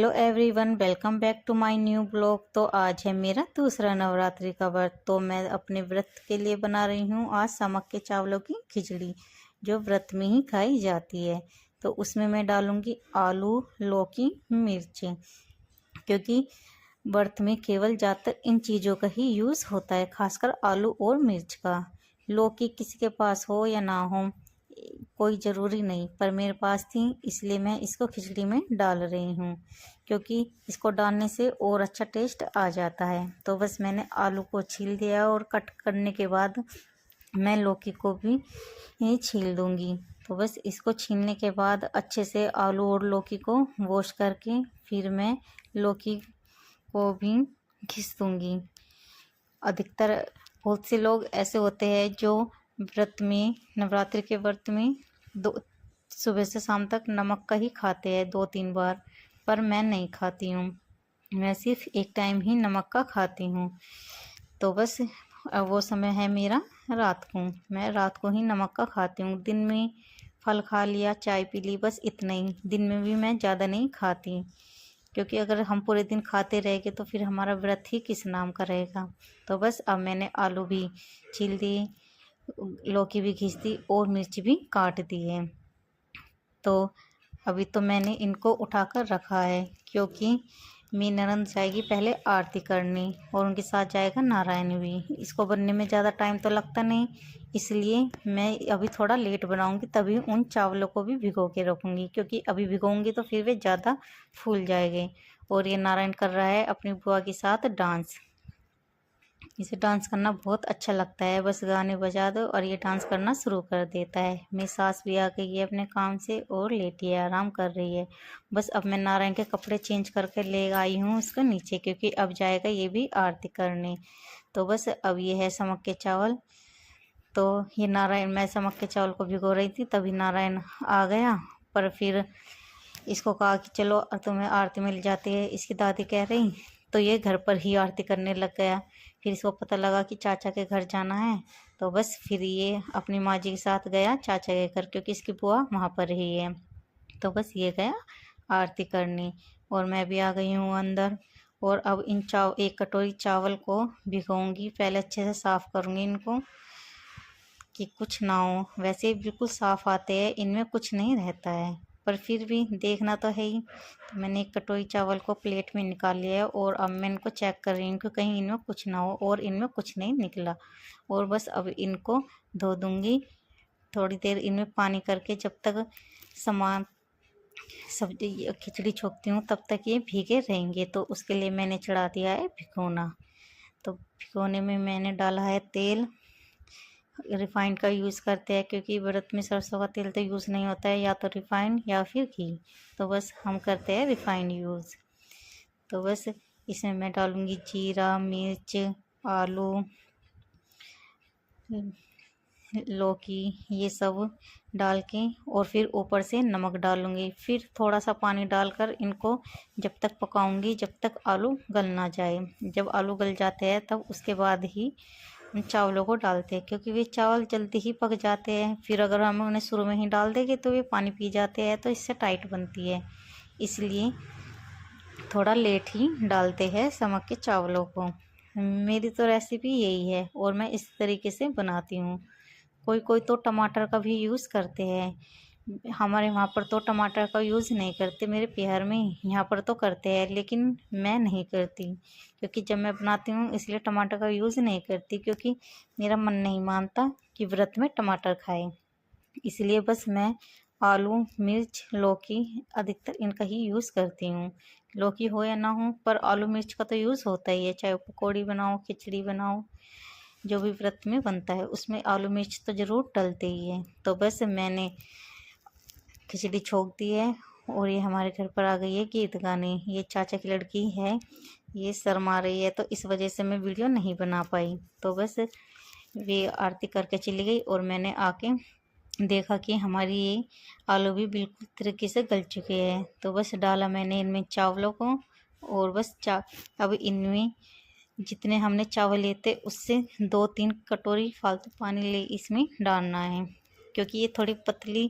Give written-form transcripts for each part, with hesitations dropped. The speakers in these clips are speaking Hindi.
Hello everyone, welcome back to my new blog. तो आज है मेरा दूसरा नवरात्रि का व्रत। तो मैं अपने व्रत के लिए बना रही हूँ आज समक के चावलों की खिचड़ी, जो व्रत में ही खाई जाती है। तो उसमें मैं डालूँगी आलू, लौकी, मिर्ची, क्योंकि व्रत में केवल ज़्यादातर इन चीज़ों का ही यूज़ होता है, खासकर आलू और मिर्च का। लौकी किसी के पास हो या ना हो कोई ज़रूरी नहीं, पर मेरे पास थी इसलिए मैं इसको खिचड़ी में डाल रही हूँ, क्योंकि इसको डालने से और अच्छा टेस्ट आ जाता है। तो बस मैंने आलू को छील दिया और कट करने के बाद मैं लौकी को भी छील दूँगी। तो बस इसको छीलने के बाद अच्छे से आलू और लौकी को वॉश करके फिर मैं लौकी को भी घिस दूँगी। अधिकतर बहुत से लोग ऐसे होते हैं जो व्रत में, नवरात्रि के व्रत में दो सुबह से शाम तक नमक का ही खाते हैं 2-3 बार, पर मैं नहीं खाती हूँ। मैं सिर्फ एक टाइम ही नमक का खाती हूँ। तो बस वो समय है मेरा रात को, मैं रात को ही नमक का खाती हूँ। दिन में फल खा लिया, चाय पी ली, बस इतना ही। दिन में भी मैं ज़्यादा नहीं खाती, क्योंकि अगर हम पूरे दिन खाते रहेंगे तो फिर हमारा व्रत ही किस नाम का रहेगा। तो बस अब मैंने आलू भी छील दिए, लौकी भी घिस दी और मिर्च भी काट दी है। तो अभी तो मैंने इनको उठाकर रखा है, क्योंकि मेरी ननद जाएगी पहले आरती करने और उनके साथ जाएगा नारायण भी। इसको बनने में ज़्यादा टाइम तो लगता नहीं, इसलिए मैं अभी थोड़ा लेट बनाऊंगी, तभी उन चावलों को भी भिगो के रखूँगी, क्योंकि अभी भिगोऊंगी तो फिर वे ज़्यादा फूल जाएंगे। और ये नारायण कर रहा है अपनी बुआ के साथ डांस। इसे डांस करना बहुत अच्छा लगता है, बस गाने बजा दो और ये डांस करना शुरू कर देता है। मेरी सास भी आ गई है अपने काम से और लेटी है, आराम कर रही है। बस अब मैं नारायण के कपड़े चेंज करके ले आई हूँ उसको नीचे, क्योंकि अब जाएगा ये भी आरती करने। तो बस अब ये है समक के चावल। तो ये नारायण, मैं समक के चावल को भिगो रही थी, तभी नारायण आ गया। पर फिर इसको कहा कि चलो तुम्हें आरती मिल जाती है, इसकी दादी कह रही। तो ये घर पर ही आरती करने लग गया। फिर इसको पता लगा कि चाचा के घर जाना है, तो बस फिर ये अपनी माँ जी के साथ गया चाचा के घर, क्योंकि इसकी बुआ वहाँ पर ही है। तो बस ये गया आरती करने और मैं भी आ गई हूँ अंदर। और अब इन एक कटोरी चावल को भिगोऊंगी, पहले अच्छे से साफ़ करूँगी इनको कि कुछ ना हो। वैसे ही बिल्कुल साफ़ आते हैं, इनमें कुछ नहीं रहता है, पर फिर भी देखना तो है ही। तो मैंने एक कटोरी चावल को प्लेट में निकाल लिया है और अब मैं इनको चेक कर रही हूँ कि कहीं इनमें कुछ ना हो, और इनमें कुछ नहीं निकला। और बस अब इनको धो दूँगी थोड़ी देर इनमें पानी करके, जब तक सामान सब्जी खिचड़ी छोकती हूँ तब तक ये भीगे रहेंगे। तो उसके लिए मैंने चढ़ा दिया है भिगोना। तो भिगोने में मैंने डाला है तेल। रिफाइंड का यूज़ करते हैं, क्योंकि व्रत में सरसों का तेल तो यूज़ नहीं होता है, या तो रिफाइंड या फिर घी। तो बस हम करते हैं रिफाइंड यूज़। तो बस इसमें मैं डालूँगी जीरा, मिर्च, आलू, लौकी, ये सब डाल के, और फिर ऊपर से नमक डालूँगी। फिर थोड़ा सा पानी डालकर इनको जब तक पकाऊँगी जब तक आलू गल ना जाए। जब आलू गल जाते हैं तब उसके बाद ही उन चावलों को डालते हैं, क्योंकि वे चावल जल्दी ही पक जाते हैं। फिर अगर हम उन्हें शुरू में ही डाल देंगे तो वे पानी पी जाते हैं, तो इससे टाइट बनती है। इसलिए थोड़ा लेट ही डालते हैं समक के चावलों को। मेरी तो रेसिपी यही है और मैं इस तरीके से बनाती हूँ। कोई कोई तो टमाटर का भी यूज़ करते हैं, हमारे वहाँ पर तो टमाटर का यूज़ नहीं करते, मेरे बिहार में यहाँ पर तो करते हैं, लेकिन मैं नहीं करती, क्योंकि जब मैं बनाती हूँ इसलिए टमाटर का यूज़ नहीं करती, क्योंकि मेरा मन नहीं मानता कि व्रत में टमाटर खाए। इसलिए बस मैं आलू, मिर्च, लौकी अधिकतर इनका ही यूज़ करती हूँ। लौकी हो या ना हो, पर आलू मिर्च का तो यूज़ होता ही है, चाहे पकौड़ी बनाओ, खिचड़ी बनाओ, जो भी व्रत में बनता है उसमें आलू मिर्च तो ज़रूर डलते ही है। तो बस मैंने खिचड़ी छोक दी है और ये हमारे घर पर आ गई है गीत गाने। ये चाचा की लड़की है, ये शर्मा रही है, तो इस वजह से मैं वीडियो नहीं बना पाई। तो बस वे आरती करके चली गई और मैंने आके देखा कि हमारी ये आलू भी बिल्कुल तरीके से गल चुके हैं। तो बस डाला मैंने इनमें चावलों को, और बस अब इनमें जितने हमने चावल लिए थे उससे 2-3 कटोरी फालतू पानी ले इसमें डालना है, क्योंकि ये थोड़ी पतली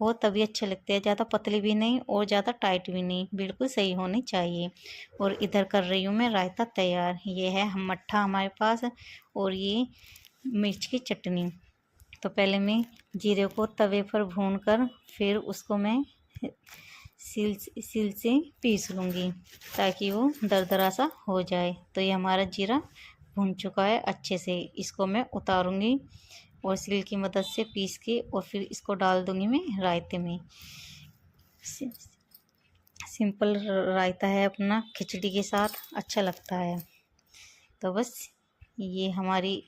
हो तभी अच्छे लगते हैं, ज़्यादा पतली भी नहीं और ज़्यादा टाइट भी नहीं, बिल्कुल सही होनी चाहिए। और इधर कर रही हूँ मैं रायता तैयार। ये है हम मट्ठा हमारे पास और ये मिर्च की चटनी। तो पहले मैं जीरे को तवे पर भूनकर फिर उसको मैं सील से पीस लूँगी ताकि वो दरदरा सा हो जाए। तो ये हमारा जीरा भून चुका है अच्छे से, इसको मैं उतारूँगी और सील की मदद से पीस के और फिर इसको डाल दूँगी मैं रायते में। सिंपल रायता है अपना, खिचड़ी के साथ अच्छा लगता है। तो बस ये हमारी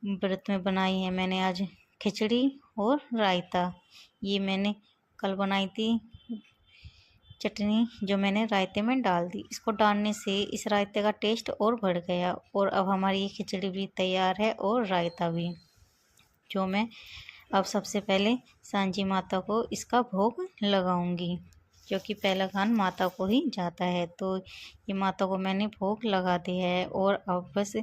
व्रत में बनाई है मैंने आज खिचड़ी और रायता। ये मैंने कल बनाई थी चटनी जो मैंने रायते में डाल दी। इसको डालने से इस रायते का टेस्ट और बढ़ गया। और अब हमारी ये खिचड़ी भी तैयार है और रायता भी, जो मैं अब सबसे पहले सांझी माता को इसका भोग लगाऊंगी, क्योंकि पहला खान माता को ही जाता है। तो ये माता को मैंने भोग लगा दिया है और अब बस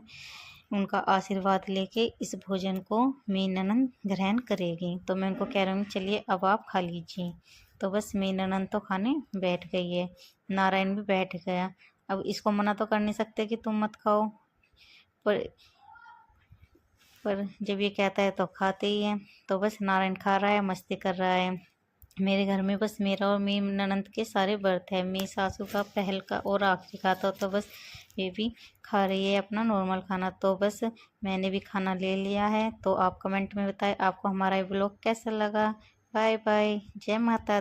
उनका आशीर्वाद लेके इस भोजन को मेरी ननद ग्रहण करेगी। तो मैं उनको कह रही हूँ चलिए अब आप खा लीजिए। तो बस मेरी ननद तो खाने बैठ गई है, नारायण भी बैठ गया। अब इसको मना तो कर नहीं सकते कि तुम मत खाओ, पर जब ये कहता है तो खाते ही हैं। तो बस नारायण खा रहा है, मस्ती कर रहा है। मेरे घर में बस मेरा और मेरी ननद के सारे व्रत है, मेरी सासू का पहल का और आखिरी का था। तो बस ये भी खा रही है अपना नॉर्मल खाना। तो बस मैंने भी खाना ले लिया है। तो आप कमेंट में बताएं आपको हमारा ये ब्लॉग कैसा लगा। बाय बाय, जय माता दी।